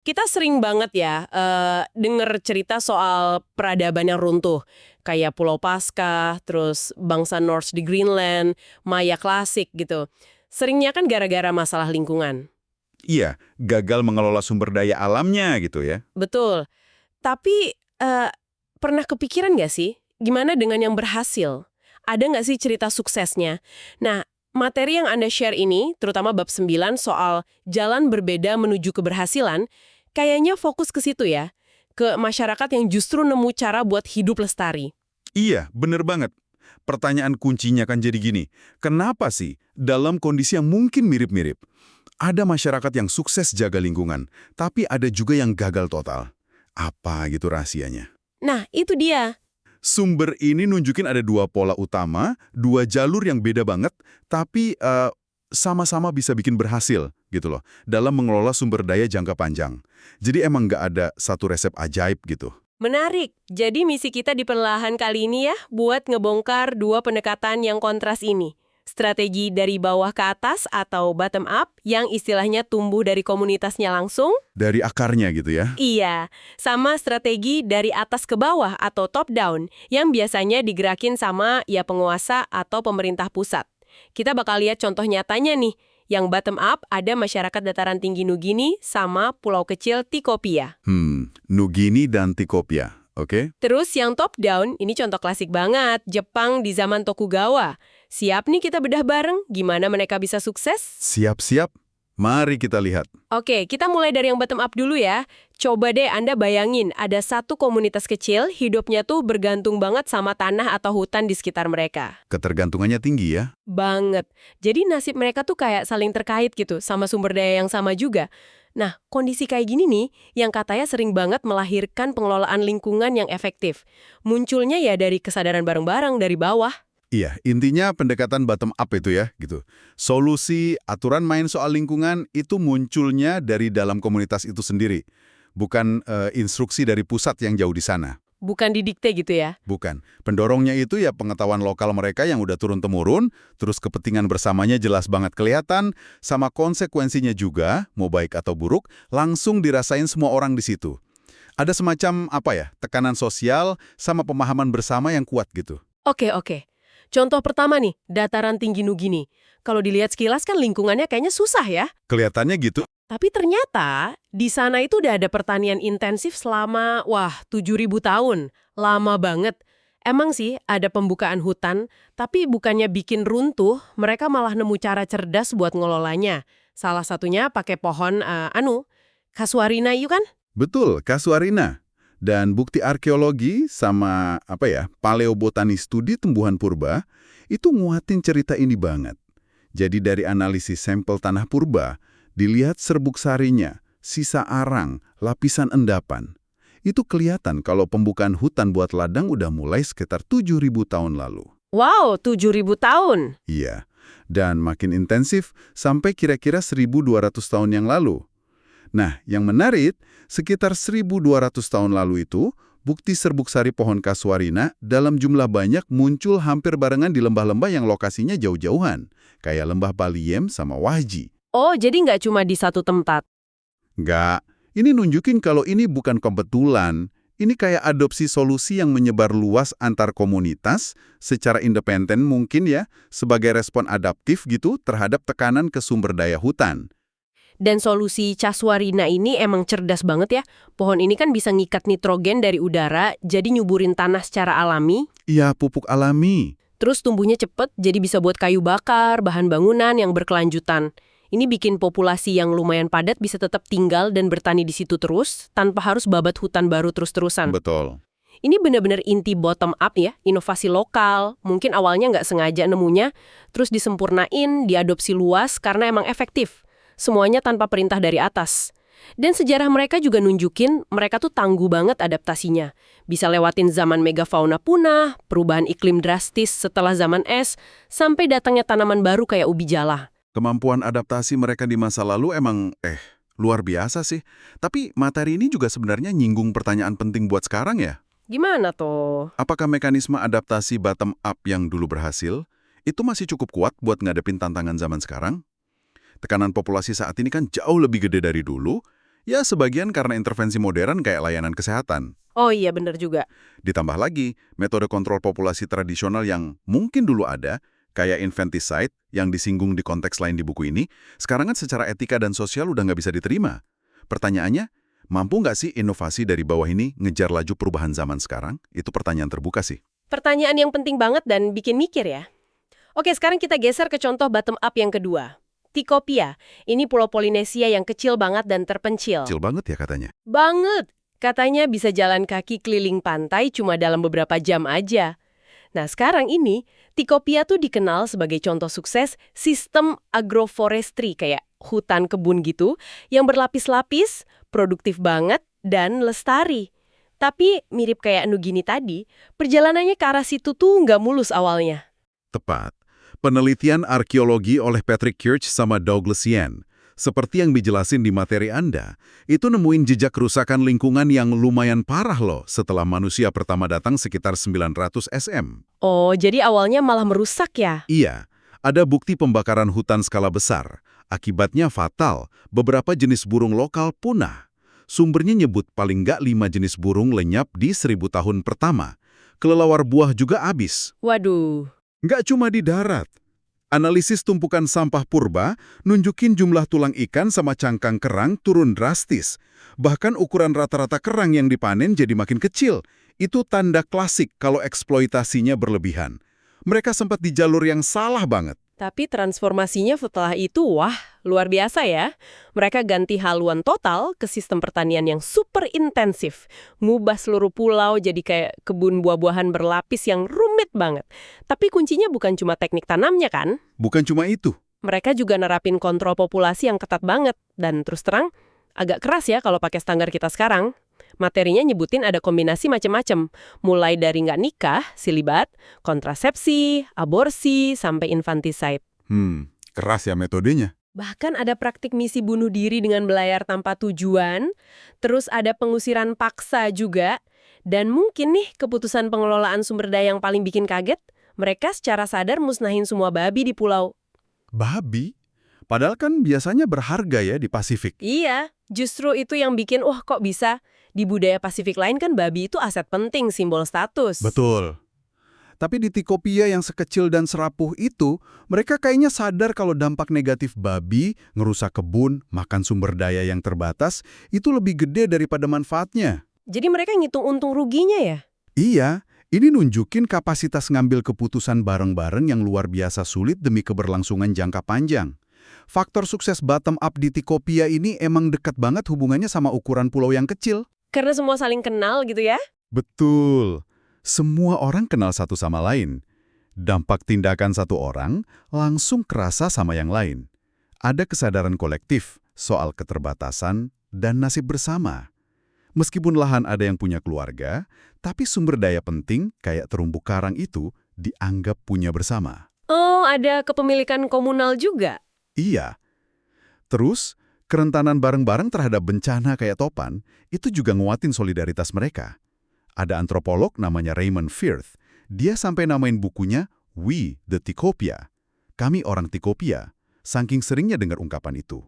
Kita sering banget ya denger cerita soal peradaban yang runtuh. Kayak Pulau Paskah, terus bangsa Norse di Greenland, Maya klasik gitu. Seringnya kan gara-gara masalah lingkungan. Iya, gagal mengelola sumber daya alamnya gitu ya. Betul. Tapi pernah kepikiran nggak sih, gimana dengan yang berhasil? Ada nggak sih cerita suksesnya? Nah, materi yang Anda share ini, terutama bab 9 soal jalan berbeda menuju keberhasilan, kayaknya fokus ke situ ya, ke masyarakat yang justru nemu cara buat hidup lestari. Iya, bener banget. Pertanyaan kuncinya kan jadi gini, kenapa sih dalam kondisi yang mungkin mirip-mirip, ada masyarakat yang sukses jaga lingkungan, tapi ada juga yang gagal total? Apa gitu rahasianya? Nah, itu dia. Sumber ini nunjukin ada dua pola utama, dua jalur yang beda banget, tapi sama-sama bisa bikin berhasil gitu loh, dalam mengelola sumber daya jangka panjang. Jadi emang nggak ada satu resep ajaib gitu. Menarik. Jadi misi kita di perlahan kali ini ya, buat ngebongkar dua pendekatan yang kontras ini. Strategi dari bawah ke atas atau bottom up yang istilahnya tumbuh dari komunitasnya langsung. Dari akarnya gitu ya. Iya, sama strategi dari atas ke bawah atau top down yang biasanya digerakin sama ya penguasa atau pemerintah pusat. Kita bakal lihat contoh nyatanya nih. Yang bottom up ada masyarakat dataran tinggi Nugini sama pulau kecil Tikopia. Nugini dan Tikopia, oke? Terus yang top down, ini contoh klasik banget, Jepang di zaman Tokugawa. Siap nih kita bedah bareng, gimana mereka bisa sukses? Siap-siap, mari kita lihat. Oke, kita mulai dari yang bottom up dulu ya. Coba deh Anda bayangin, ada satu komunitas kecil, hidupnya tuh bergantung banget sama tanah atau hutan di sekitar mereka. Ketergantungannya tinggi ya. Banget. Jadi nasib mereka tuh kayak saling terkait gitu, sama sumber daya yang sama juga. Nah, kondisi kayak gini nih, yang katanya sering banget melahirkan pengelolaan lingkungan yang efektif. Munculnya ya dari kesadaran bareng-bareng dari bawah. Iya, intinya pendekatan bottom up itu ya, gitu. Solusi, aturan main soal lingkungan itu munculnya dari dalam komunitas itu sendiri. Bukan instruksi dari pusat yang jauh di sana. Bukan didikte gitu ya. Bukan. Pendorongnya itu ya pengetahuan lokal mereka yang udah turun-temurun, terus kepentingan bersamanya jelas banget kelihatan, sama konsekuensinya juga, mau baik atau buruk, langsung dirasain semua orang di situ. Ada semacam, apa ya, tekanan sosial sama pemahaman bersama yang kuat gitu. Oke. Contoh pertama nih, dataran tinggi Nugini. Kalau dilihat sekilas kan lingkungannya kayaknya susah ya. Kelihatannya gitu. Tapi ternyata di sana itu udah ada pertanian intensif selama, 7.000 tahun. Lama banget. Emang sih ada pembukaan hutan, tapi bukannya bikin runtuh, mereka malah nemu cara cerdas buat ngelolanya. Salah satunya pakai pohon, kasuarina itu kan? Betul, kasuarina. Dan bukti arkeologi sama paleobotani studi tumbuhan purba itu nguatin cerita ini banget. Jadi dari analisis sampel tanah purba, dilihat serbuk sarinya, sisa arang, lapisan endapan. Itu kelihatan kalau pembukaan hutan buat ladang udah mulai sekitar 7.000 tahun lalu. Wow, 7.000 tahun. Iya, dan makin intensif sampai kira-kira 1.200 tahun yang lalu. Nah, yang menarik, sekitar 1.200 tahun lalu itu, bukti serbuk sari pohon kasuarina dalam jumlah banyak muncul hampir barengan di lembah-lembah yang lokasinya jauh-jauhan, kayak lembah Baliem sama Wahji. Oh, jadi nggak cuma di satu tempat. Nggak, ini nunjukin kalau ini bukan kebetulan. Ini kayak adopsi solusi yang menyebar luas antar komunitas, secara independen mungkin ya, sebagai respon adaptif gitu terhadap tekanan ke sumber daya hutan. Dan solusi Casuarina ini emang cerdas banget ya. Pohon ini kan bisa ngikat nitrogen dari udara, jadi nyuburin tanah secara alami. Iya, pupuk alami. Terus tumbuhnya cepet, jadi bisa buat kayu bakar, bahan bangunan yang berkelanjutan. Ini bikin populasi yang lumayan padat bisa tetap tinggal dan bertani di situ terus, tanpa harus babat hutan baru terus-terusan. Betul. Ini benar-benar inti bottom up ya, inovasi lokal. Mungkin awalnya nggak sengaja nemunya, terus disempurnain, diadopsi luas karena emang efektif. Semuanya tanpa perintah dari atas. Dan sejarah mereka juga nunjukin mereka tuh tangguh banget adaptasinya. Bisa lewatin zaman megafauna punah, perubahan iklim drastis setelah zaman es, sampai datangnya tanaman baru kayak ubi jala. Kemampuan adaptasi mereka di masa lalu emang, luar biasa sih. Tapi materi ini juga sebenarnya nyinggung pertanyaan penting buat sekarang ya. Gimana tuh? Apakah mekanisme adaptasi bottom up yang dulu berhasil, itu masih cukup kuat buat ngadepin tantangan zaman sekarang? Tekanan populasi saat ini kan jauh lebih gede dari dulu, Ya, sebagian karena intervensi modern kayak layanan kesehatan. Oh iya, bener juga. Ditambah lagi, metode kontrol populasi tradisional yang mungkin dulu ada, kayak infanticide yang disinggung di konteks lain di buku ini, sekarang kan secara etika dan sosial udah nggak bisa diterima. Pertanyaannya, mampu nggak sih inovasi dari bawah ini ngejar laju perubahan zaman sekarang? Itu pertanyaan terbuka sih. Pertanyaan yang penting banget dan bikin mikir ya. Oke, sekarang kita geser ke contoh bottom up yang kedua. Tikopia, ini pulau Polinesia yang kecil banget dan terpencil. Kecil banget ya katanya. Banget! Katanya bisa jalan kaki keliling pantai cuma dalam beberapa jam aja. Nah, sekarang ini, Tikopia tuh dikenal sebagai contoh sukses sistem agroforestry, kayak hutan kebun gitu, yang berlapis-lapis, produktif banget, dan lestari. Tapi mirip kayak Nugini tadi, perjalanannya ke arah situ tuh nggak mulus awalnya. Tepat. Penelitian arkeologi oleh Patrick Kirch sama Douglas Yen, seperti yang dijelasin di materi Anda, itu nemuin jejak kerusakan lingkungan yang lumayan parah loh setelah manusia pertama datang sekitar 900 SM. Oh, jadi awalnya malah merusak ya? Iya, ada bukti pembakaran hutan skala besar. Akibatnya fatal, beberapa jenis burung lokal punah. Sumbernya nyebut paling nggak 5 jenis burung lenyap di 1000 tahun pertama. Kelelawar buah juga habis. Waduh. Nggak cuma di darat. Analisis tumpukan sampah purba nunjukin jumlah tulang ikan sama cangkang kerang turun drastis. Bahkan ukuran rata-rata kerang yang dipanen jadi makin kecil. Itu tanda klasik kalau eksploitasinya berlebihan. Mereka sempat di jalur yang salah banget. Tapi transformasinya setelah itu, wah, luar biasa ya. Mereka ganti haluan total ke sistem pertanian yang super intensif. Ngubah seluruh pulau jadi kayak kebun buah-buahan berlapis yang rumit banget. Tapi kuncinya bukan cuma teknik tanamnya kan? Bukan cuma itu. Mereka juga nerapin kontrol populasi yang ketat banget. Dan terus terang, agak keras ya kalau pakai standar kita sekarang. Materinya nyebutin ada kombinasi macam-macam, mulai dari nggak nikah, silibat, kontrasepsi, aborsi, sampai infanticide. Keras ya metodenya. Bahkan ada praktik misi bunuh diri dengan belayar tanpa tujuan, terus ada pengusiran paksa juga, dan mungkin nih keputusan pengelolaan sumber daya yang paling bikin kaget, mereka secara sadar musnahin semua babi di pulau. Babi? Padahal kan biasanya berharga ya di Pasifik. Iya, justru itu yang bikin, wah kok bisa? Di budaya Pasifik lain kan babi itu aset penting, simbol status. Betul. Tapi di Tikopia yang sekecil dan serapuh itu, mereka kayaknya sadar kalau dampak negatif babi, ngerusak kebun, makan sumber daya yang terbatas, itu lebih gede daripada manfaatnya. Jadi mereka ngitung untung ruginya ya? Iya, ini nunjukin kapasitas ngambil keputusan bareng-bareng yang luar biasa sulit demi keberlangsungan jangka panjang. Faktor sukses bottom up di Tikopia ini emang dekat banget hubungannya sama ukuran pulau yang kecil. Karena semua saling kenal gitu ya? Betul. Semua orang kenal satu sama lain. Dampak tindakan satu orang langsung kerasa sama yang lain. Ada kesadaran kolektif soal keterbatasan dan nasib bersama. Meskipun lahan ada yang punya keluarga, tapi sumber daya penting kayak terumbu karang itu dianggap punya bersama. Oh, ada kepemilikan komunal juga? Iya. Terus, kerentanan bareng-bareng terhadap bencana kayak topan, itu juga nguatin solidaritas mereka. Ada antropolog namanya Raymond Firth. Dia sampai namain bukunya We the Tikopia. Kami orang Tikopia. Saking seringnya dengar ungkapan itu.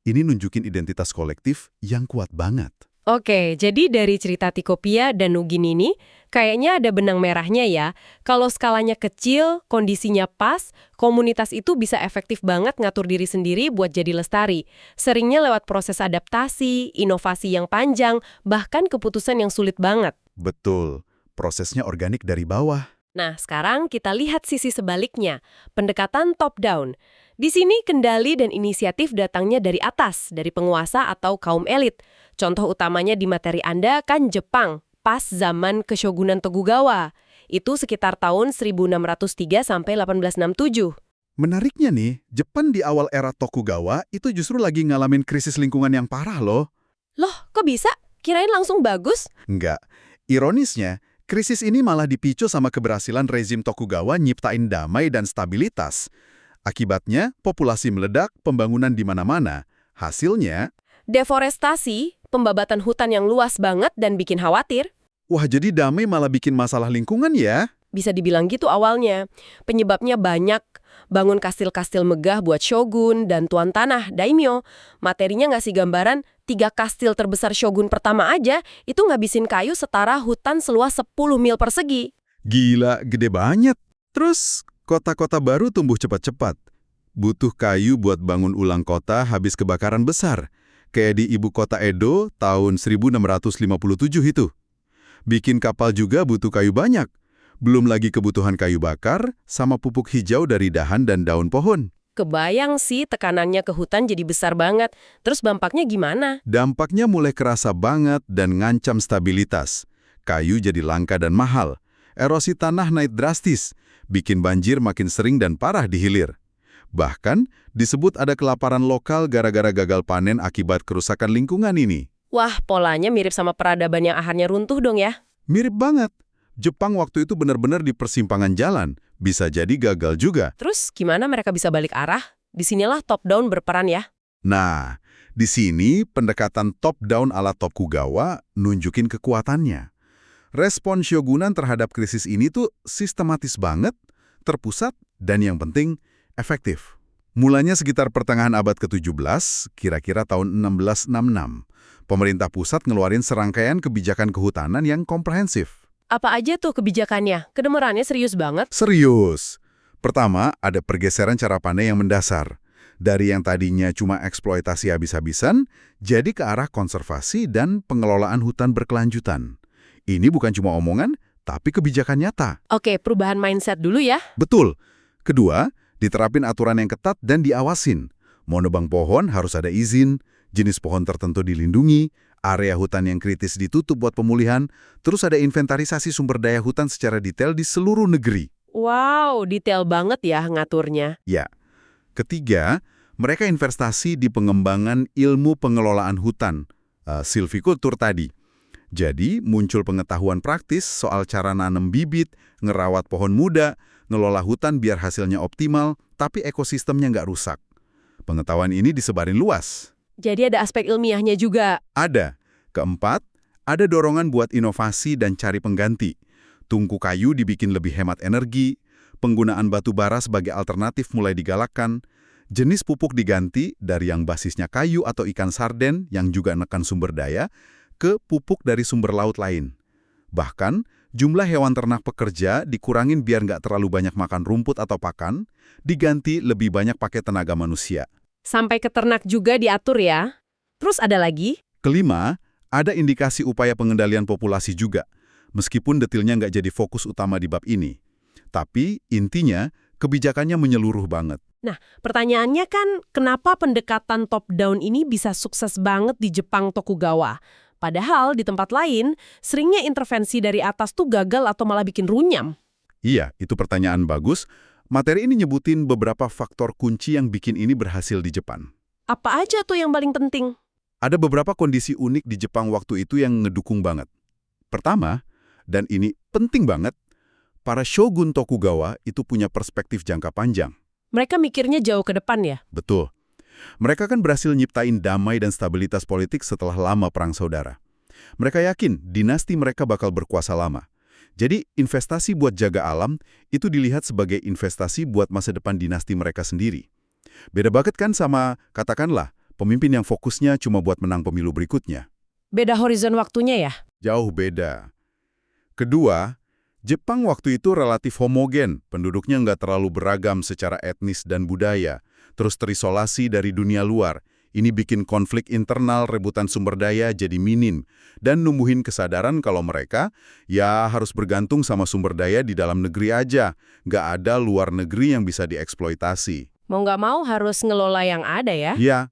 Ini nunjukin identitas kolektif yang kuat banget. Oke, jadi dari cerita Tikopia dan Nugini ini, kayaknya ada benang merahnya ya. Kalau skalanya kecil, kondisinya pas, komunitas itu bisa efektif banget ngatur diri sendiri buat jadi lestari. Seringnya lewat proses adaptasi, inovasi yang panjang, bahkan keputusan yang sulit banget. Betul, prosesnya organik dari bawah. Nah, sekarang kita lihat sisi sebaliknya, pendekatan top-down. Di sini kendali dan inisiatif datangnya dari atas, dari penguasa atau kaum elit. Contoh utamanya di materi Anda kan Jepang, pas zaman Keshogunan Tokugawa. Itu sekitar tahun 1603 sampai 1867. Menariknya nih, Jepang di awal era Tokugawa itu justru lagi ngalamin krisis lingkungan yang parah loh. Loh, kok bisa? Kirain langsung bagus? Enggak. Ironisnya, krisis ini malah dipicu sama keberhasilan rezim Tokugawa nyiptain damai dan stabilitas. Akibatnya, populasi meledak, pembangunan di mana-mana. Hasilnya, deforestasi, pembabatan hutan yang luas banget dan bikin khawatir. wah jadi damai malah bikin masalah lingkungan ya? Bisa dibilang gitu awalnya. Penyebabnya banyak. Bangun kastil-kastil megah buat shogun dan tuan tanah, daimyo. Materinya ngasih gambaran 3 kastil terbesar shogun pertama aja itu ngabisin kayu setara hutan seluas 10 mil persegi. Gila, gede banget. Terus, kota-kota baru tumbuh cepat-cepat. Butuh kayu buat bangun ulang kota habis kebakaran besar. Kayak di ibu kota Edo tahun 1657 itu. Bikin kapal juga butuh kayu banyak. Belum lagi kebutuhan kayu bakar sama pupuk hijau dari dahan dan daun pohon. Kebayang sih tekanannya ke hutan jadi besar banget. Terus dampaknya gimana? Dampaknya mulai kerasa banget dan ngancam stabilitas. Kayu jadi langka dan mahal. Erosi tanah naik drastis, bikin banjir makin sering dan parah di hilir. Bahkan, disebut ada kelaparan lokal gara-gara gagal panen akibat kerusakan lingkungan ini. Wah, polanya mirip sama peradaban yang akhirnya runtuh dong ya. Mirip banget. Jepang waktu itu benar-benar di persimpangan jalan. Bisa jadi gagal juga. Terus gimana mereka bisa balik arah? Disinilah top-down berperan ya. Nah, di sini pendekatan top-down ala Tokugawa nunjukin kekuatannya. Respon shogunan terhadap krisis ini tuh sistematis banget, terpusat, dan yang penting, efektif. Mulanya sekitar pertengahan abad ke-17, kira-kira tahun 1666, pemerintah pusat ngeluarin serangkaian kebijakan kehutanan yang komprehensif. Apa aja tuh kebijakannya? Kedengerannya serius banget. Serius. Pertama, ada pergeseran cara pandang yang mendasar. Dari yang tadinya cuma eksploitasi habis-habisan, jadi ke arah konservasi dan pengelolaan hutan berkelanjutan. Ini bukan cuma omongan, tapi kebijakan nyata. Oke, perubahan mindset dulu ya. Betul. Kedua, diterapin aturan yang ketat dan diawasin. Mau nebang pohon harus ada izin, jenis pohon tertentu dilindungi, area hutan yang kritis ditutup buat pemulihan, terus ada inventarisasi sumber daya hutan secara detail di seluruh negeri. Wow, detail banget ya ngaturnya. Ya. Ketiga, mereka investasi di pengembangan ilmu pengelolaan hutan, silvikultur tadi. Jadi, muncul pengetahuan praktis soal cara nanam bibit, ngerawat pohon muda, ngelola hutan biar hasilnya optimal, tapi ekosistemnya nggak rusak. Pengetahuan ini disebarin luas. Jadi ada aspek ilmiahnya juga. Ada. Keempat, ada dorongan buat inovasi dan cari pengganti. Tungku kayu dibikin lebih hemat energi, penggunaan batu bara sebagai alternatif mulai digalakkan, jenis pupuk diganti dari yang basisnya kayu atau ikan sarden yang juga nekan sumber daya, ke pupuk dari sumber laut lain. Bahkan, jumlah hewan ternak pekerja dikurangin biar nggak terlalu banyak makan rumput atau pakan, diganti lebih banyak pakai tenaga manusia. Sampai ke ternak juga diatur ya. Terus ada lagi? Kelima, ada indikasi upaya pengendalian populasi juga, meskipun detailnya nggak jadi fokus utama di bab ini. Tapi, intinya, kebijakannya menyeluruh banget. Nah, pertanyaannya kan, kenapa pendekatan top-down ini bisa sukses banget di Jepang Tokugawa? Padahal di tempat lain, seringnya intervensi dari atas tuh gagal atau malah bikin runyam. Iya, itu pertanyaan bagus. Materi ini nyebutin beberapa faktor kunci yang bikin ini berhasil di Jepang. Apa aja tuh yang paling penting? Ada beberapa kondisi unik di Jepang waktu itu yang ngedukung banget. Pertama, dan ini penting banget, para shogun Tokugawa itu punya perspektif jangka panjang. Mereka mikirnya jauh ke depan ya? Betul. Mereka kan berhasil nyiptain damai dan stabilitas politik setelah lama perang saudara. Mereka yakin dinasti mereka bakal berkuasa lama. Jadi, investasi buat jaga alam itu dilihat sebagai investasi buat masa depan dinasti mereka sendiri. Beda banget kan sama, katakanlah, pemimpin yang fokusnya cuma buat menang pemilu berikutnya. Beda horizon waktunya ya? Jauh beda. Kedua, Jepang waktu itu relatif homogen, penduduknya nggak terlalu beragam secara etnis dan budaya, terus terisolasi dari dunia luar. Ini bikin konflik internal rebutan sumber daya jadi minim, dan numbuhin kesadaran kalau mereka ya harus bergantung sama sumber daya di dalam negeri aja, nggak ada luar negeri yang bisa dieksploitasi. Mau nggak mau harus ngelola yang ada ya? Ya.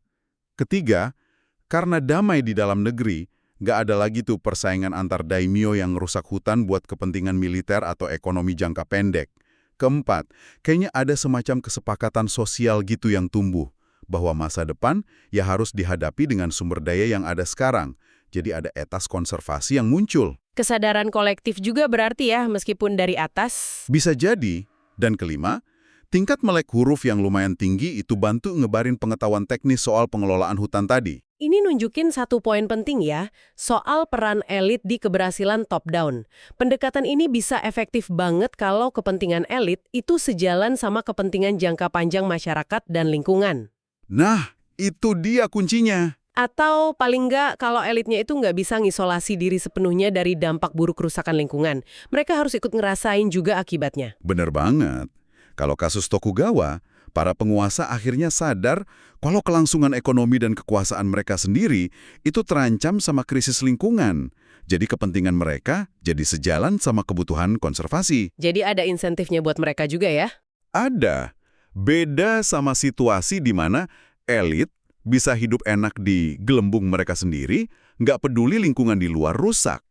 Ketiga, karena damai di dalam negeri, nggak ada lagi tuh persaingan antar daimyo yang rusak hutan buat kepentingan militer atau ekonomi jangka pendek. Keempat, kayaknya ada semacam kesepakatan sosial gitu yang tumbuh, bahwa masa depan ya harus dihadapi dengan sumber daya yang ada sekarang. Jadi ada etos konservasi yang muncul. Kesadaran kolektif juga berarti ya, meskipun dari atas. Bisa jadi. Dan kelima, tingkat melek huruf yang lumayan tinggi itu bantu ngebarin pengetahuan teknis soal pengelolaan hutan tadi. Ini nunjukin satu poin penting ya, soal peran elit di keberhasilan top-down. Pendekatan ini bisa efektif banget kalau kepentingan elit itu sejalan sama kepentingan jangka panjang masyarakat dan lingkungan. Nah, itu dia kuncinya. Atau paling nggak kalau elitnya itu nggak bisa ngisolasi diri sepenuhnya dari dampak buruk kerusakan lingkungan. Mereka harus ikut ngerasain juga akibatnya. Bener banget. Kalau kasus Tokugawa, para penguasa akhirnya sadar kalau kelangsungan ekonomi dan kekuasaan mereka sendiri itu terancam sama krisis lingkungan. Jadi kepentingan mereka jadi sejalan sama kebutuhan konservasi. Jadi ada insentifnya buat mereka juga ya? Ada. Beda sama situasi di mana elit bisa hidup enak di gelembung mereka sendiri, nggak peduli lingkungan di luar rusak.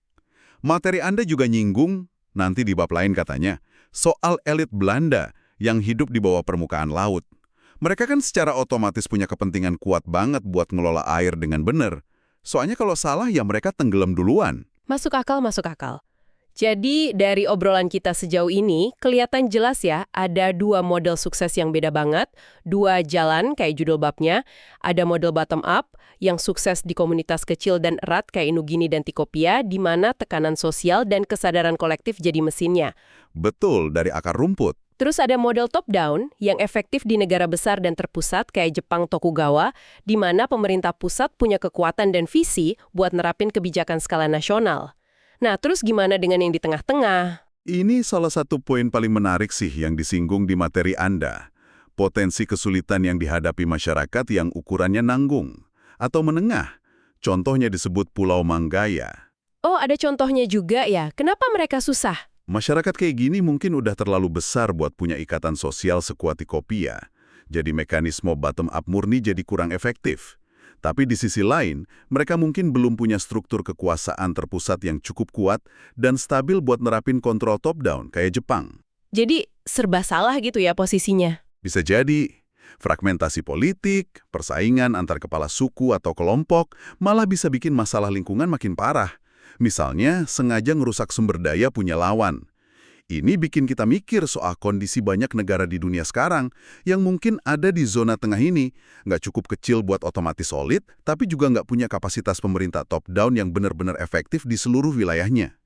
Materi Anda juga nyinggung, nanti di bab lain katanya, soal elit Belanda yang hidup di bawah permukaan laut. Mereka kan secara otomatis punya kepentingan kuat banget buat ngelola air dengan benar. Soalnya kalau salah ya mereka tenggelam duluan. Masuk akal, masuk akal. Jadi dari obrolan kita sejauh ini, kelihatan jelas ya ada dua model sukses yang beda banget, dua jalan kayak judul babnya, ada model bottom up yang sukses di komunitas kecil dan erat kayak Nugini dan Tikopia, di mana tekanan sosial dan kesadaran kolektif jadi mesinnya. Betul, dari akar rumput. Terus ada model top-down yang efektif di negara besar dan terpusat kayak Jepang Tokugawa, di mana pemerintah pusat punya kekuatan dan visi buat nerapin kebijakan skala nasional. Nah, terus gimana dengan yang di tengah-tengah? Ini salah satu poin paling menarik sih yang disinggung di materi Anda. Potensi kesulitan yang dihadapi masyarakat yang ukurannya nanggung atau menengah. Contohnya disebut Pulau Manggaya. Oh, ada contohnya juga ya. Kenapa mereka susah? Masyarakat kayak gini mungkin udah terlalu besar buat punya ikatan sosial sekuat Tikopia. Jadi mekanisme bottom-up murni jadi kurang efektif. Tapi di sisi lain, mereka mungkin belum punya struktur kekuasaan terpusat yang cukup kuat dan stabil buat nerapin kontrol top-down kayak Jepang. Jadi serba salah gitu ya posisinya. Bisa jadi, fragmentasi politik, persaingan antar kepala suku atau kelompok malah bisa bikin masalah lingkungan makin parah. Misalnya, sengaja ngerusak sumber daya punya lawan. Ini bikin kita mikir soal kondisi banyak negara di dunia sekarang yang mungkin ada di zona tengah ini. Nggak cukup kecil buat otomatis solid, tapi juga nggak punya kapasitas pemerintah top-down yang benar-benar efektif di seluruh wilayahnya.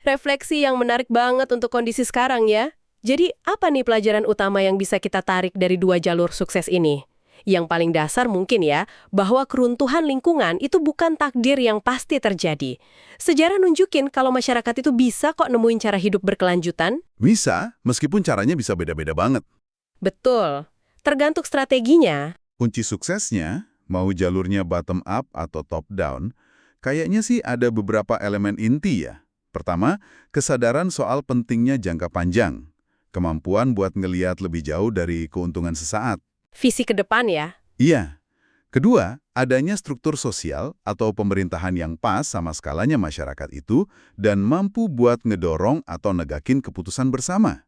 Refleksi yang menarik banget untuk kondisi sekarang ya. Jadi apa nih pelajaran utama yang bisa kita tarik dari dua jalur sukses ini? Yang paling dasar mungkin ya, bahwa keruntuhan lingkungan itu bukan takdir yang pasti terjadi. Sejarah nunjukin kalau masyarakat itu bisa kok nemuin cara hidup berkelanjutan. Bisa, meskipun caranya bisa beda-beda banget. Betul. Tergantung strateginya. Kunci suksesnya, mau jalurnya bottom up atau top down, kayaknya sih ada beberapa elemen inti ya. Pertama, kesadaran soal pentingnya jangka panjang. Kemampuan buat ngeliat lebih jauh dari keuntungan sesaat. Visi ke depan ya. Iya. Kedua, adanya struktur sosial atau pemerintahan yang pas sama skalanya masyarakat itu dan mampu buat ngedorong atau negakin keputusan bersama.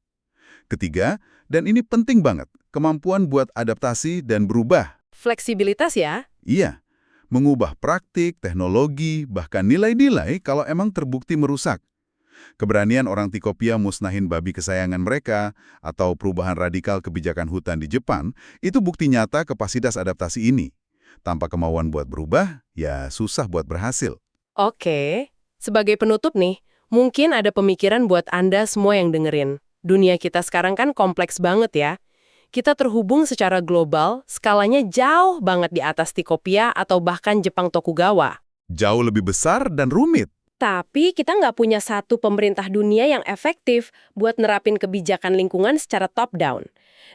Ketiga, dan ini penting banget, kemampuan buat adaptasi dan berubah. Fleksibilitas ya. Iya, mengubah praktik, teknologi, bahkan nilai-nilai kalau emang terbukti merusak. Keberanian orang Tikopia musnahin babi kesayangan mereka atau perubahan radikal kebijakan hutan di Jepang itu bukti nyata kapasitas adaptasi ini. Tanpa kemauan buat berubah, ya susah buat berhasil. Oke. Sebagai penutup nih, mungkin ada pemikiran buat Anda semua yang dengerin. Dunia kita sekarang kan kompleks banget ya. Kita terhubung secara global, skalanya jauh banget di atas Tikopia atau bahkan Jepang Tokugawa. Jauh lebih besar dan rumit. Tapi kita nggak punya satu pemerintah dunia yang efektif buat nerapin kebijakan lingkungan secara top-down.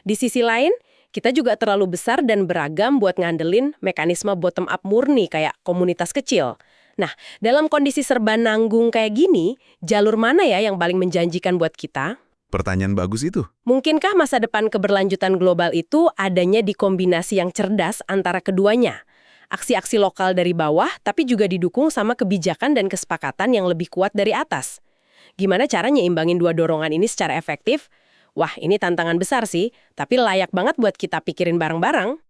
Di sisi lain, kita juga terlalu besar dan beragam buat ngandelin mekanisme bottom-up murni kayak komunitas kecil. Nah, dalam kondisi serba nanggung kayak gini, jalur mana ya yang paling menjanjikan buat kita? Pertanyaan bagus itu. Mungkinkah masa depan keberlanjutan global itu adanya di kombinasi yang cerdas antara keduanya? Aksi-aksi lokal dari bawah, tapi juga didukung sama kebijakan dan kesepakatan yang lebih kuat dari atas. Gimana cara nyimbangin dua dorongan ini secara efektif? Wah, ini tantangan besar sih, tapi layak banget buat kita pikirin bareng-bareng.